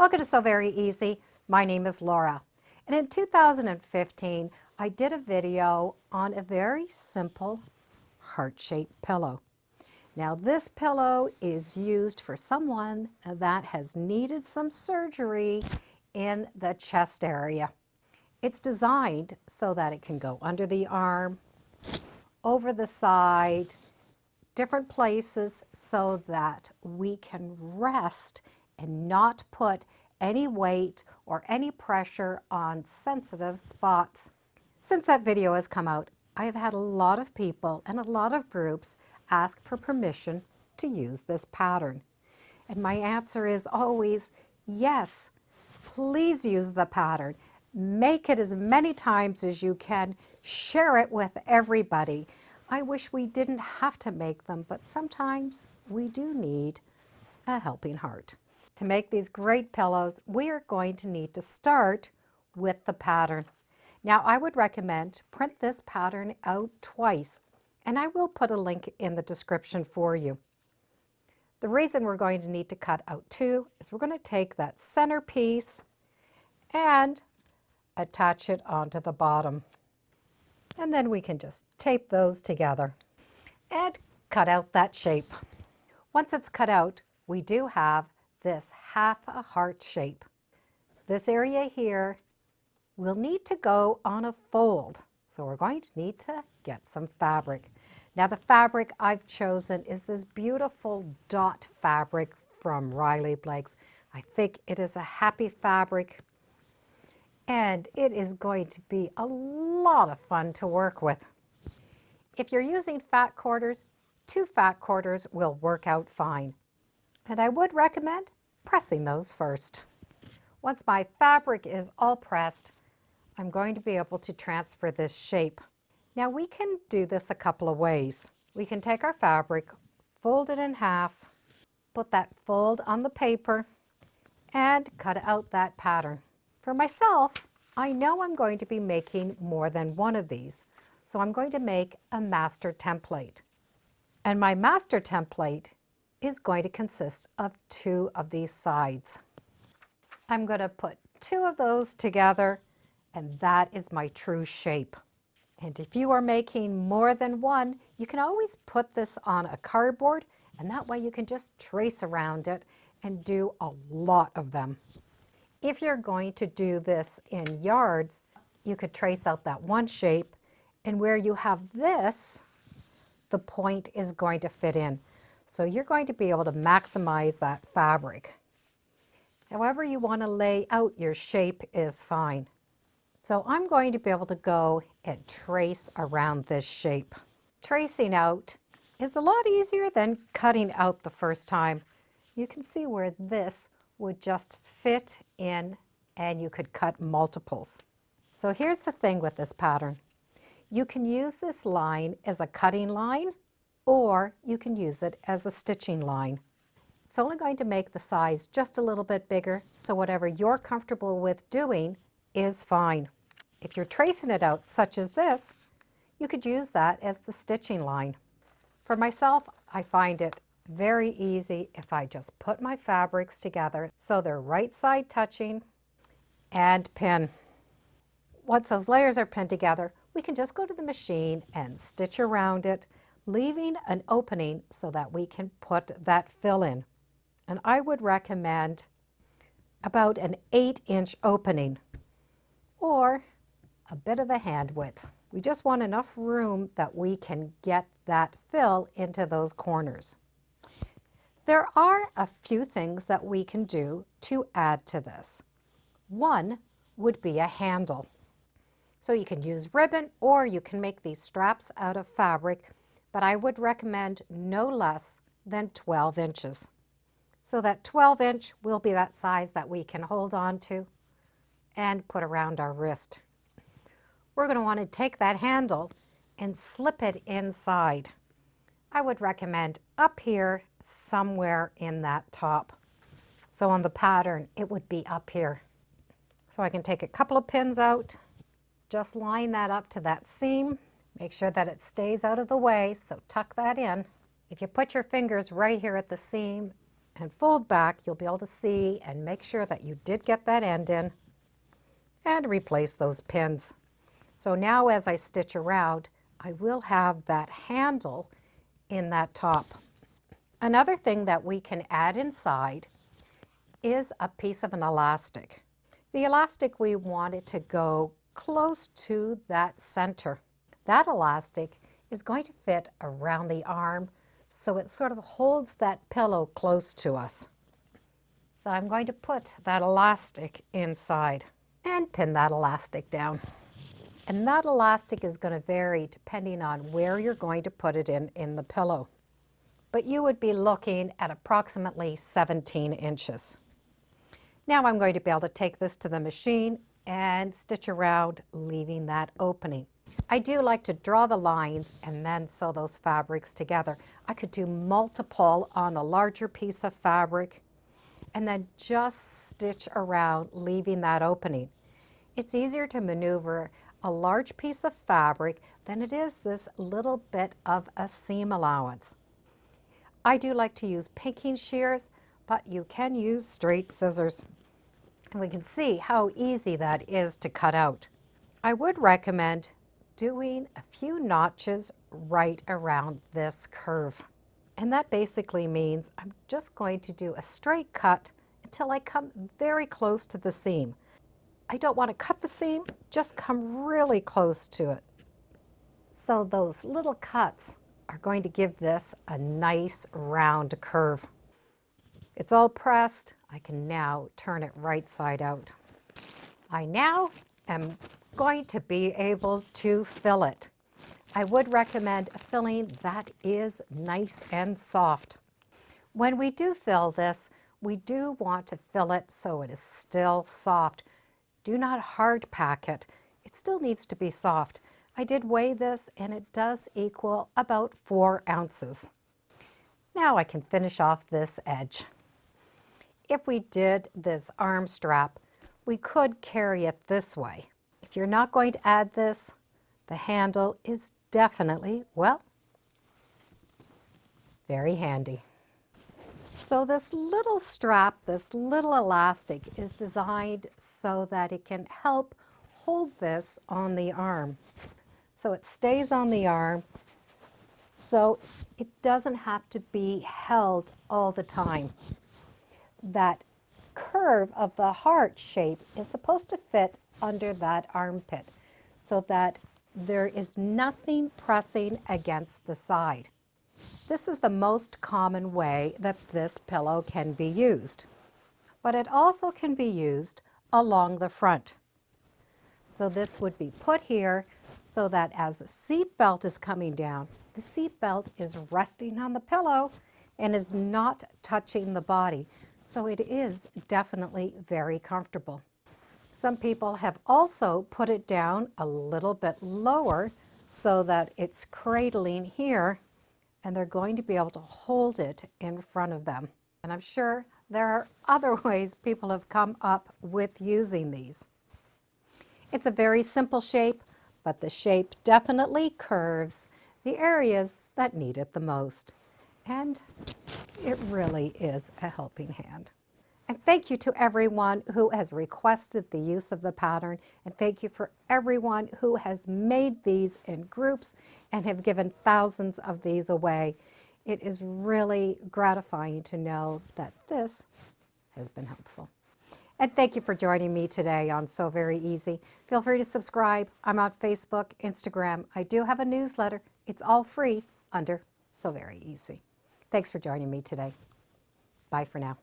Welcome to Sew Very Easy. My name is Laura. And in 2015, I did a video on a very simple heart-shaped pillow. Now this pillow is used for someone that has needed some surgery in the chest area. It's designed so that it can go under the arm, over the side, different places so that we can rest and not put any weight or any pressure on sensitive spots. Since that video has come out, I have had a lot of people and a lot of groups ask for permission to use this pattern. And my answer is always, yes, please use the pattern. Make it as many times as you can. Share it with everybody. I wish we didn't have to make them, but sometimes we do need a helping heart. To make these great pillows, we are going to need to start with the pattern. Now, I would recommend print this pattern out twice, and I will put a link in the description for you. The reason we're going to need to cut out two is we're going to take that center piece and attach it onto the bottom. And then we can just tape those together and cut out that shape. Once it's cut out, we do have this half a heart shape. This area here will need to go on a fold. So we're going to need to get some fabric. Now the fabric I've chosen is this beautiful dot fabric from Riley Blake's. I think it is a happy fabric and it is going to be a lot of fun to work with. If you're using fat quarters, 2 fat quarters will work out fine. And I would recommend pressing those first. Once my fabric is all pressed, I'm going to be able to transfer this shape. Now we can do this a couple of ways. We can take our fabric, fold it in half, put that fold on the paper, and cut out that pattern. For myself, I know I'm going to be making more than one of these, so I'm going to make a master template. And my master template is going to consist of 2 of these sides. I'm going to put 2 of those together, and that is my true shape. And if you are making more than one, you can always put this on a cardboard, and that way you can just trace around it and do a lot of them. If you're going to do this in yards, you could trace out that one shape, and where you have this, the point is going to fit in. So you're going to be able to maximize that fabric. However you want to lay out your shape is fine. So I'm going to be able to go and trace around this shape. Tracing out is a lot easier than cutting out the first time. You can see where this would just fit in and you could cut multiples. So here's the thing with this pattern. You can use this line as a cutting line, or you can use it as a stitching line. It's only going to make the size just a little bit bigger, so whatever you're comfortable with doing is fine. If you're tracing it out, such as this, you could use that as the stitching line. For myself, I find it very easy if I just put my fabrics together so they're right side touching and pin. Once those layers are pinned together, we can just go to the machine and stitch around it, leaving an opening so that we can put that fill in. And I would recommend about an 8-inch opening or a bit of a hand width. We just want enough room that we can get that fill into those corners. There are a few things that we can do to add to this. One would be a handle. So you can use ribbon or you can make these straps out of fabric, but I would recommend no less than 12 inches. So that 12-inch will be that size that we can hold on to and put around our wrist. We're going to want to take that handle and slip it inside. I would recommend up here somewhere in that top. So on the pattern, it would be up here. So I can take a couple of pins out, just line that up to that seam. Make sure that it stays out of the way, so tuck that in. If you put your fingers right here at the seam and fold back, you'll be able to see and make sure that you did get that end in and replace those pins. So now as I stitch around, I will have that handle in that top. Another thing that we can add inside is a piece of an elastic. The elastic, we want it to go close to that center. That elastic is going to fit around the arm, so it sort of holds that pillow close to us. So I'm going to put that elastic inside and pin that elastic down. And that elastic is going to vary depending on where you're going to put it in the pillow. But you would be looking at approximately 17 inches. Now I'm going to be able to take this to the machine and stitch around, leaving that opening. I do like to draw the lines and then sew those fabrics together. I could do multiple on a larger piece of fabric and then just stitch around, leaving that opening. It's easier to maneuver a large piece of fabric than it is this little bit of a seam allowance. I do like to use pinking shears, but you can use straight scissors. And we can see how easy that is to cut out. I would recommend doing a few notches right around this curve. And that basically means I'm just going to do a straight cut until I come very close to the seam. I don't want to cut the seam, just come really close to it. So those little cuts are going to give this a nice round curve. It's all pressed. I can now turn it right side out. I now am going to be able to fill it. I would recommend a filling that is nice and soft. When we do fill this, we do want to fill it so it is still soft. Do not hard pack it. It still needs to be soft. I did weigh this and it does equal about 4 ounces. Now I can finish off this edge. If we did this arm strap, we could carry it this way. If you're not going to add this, the handle is definitely, well, very handy. So this little strap, this little elastic is designed so that it can help hold this on the arm. So it stays on the arm, so it doesn't have to be held all the time. That curve of the heart shape is supposed to fit under that armpit so that there is nothing pressing against the side. This is the most common way that this pillow can be used, but it also can be used along the front. So this would be put here so that as the seat belt is coming down, the seat belt is resting on the pillow and is not touching the body. So it is definitely very comfortable. Some people have also put it down a little bit lower so that it's cradling here and they're going to be able to hold it in front of them. And I'm sure there are other ways people have come up with using these. It's a very simple shape, but the shape definitely curves the areas that need it the most. And it really is a helping hand. And thank you to everyone who has requested the use of the pattern, and thank you for everyone who has made these in groups and have given thousands of these away. It is really gratifying to know that this has been helpful. And thank you for joining me today on Sew Very Easy. Feel free to subscribe. I'm on Facebook, Instagram. I do have a newsletter. It's all free under Sew Very Easy. Thanks for joining me today. Bye for now.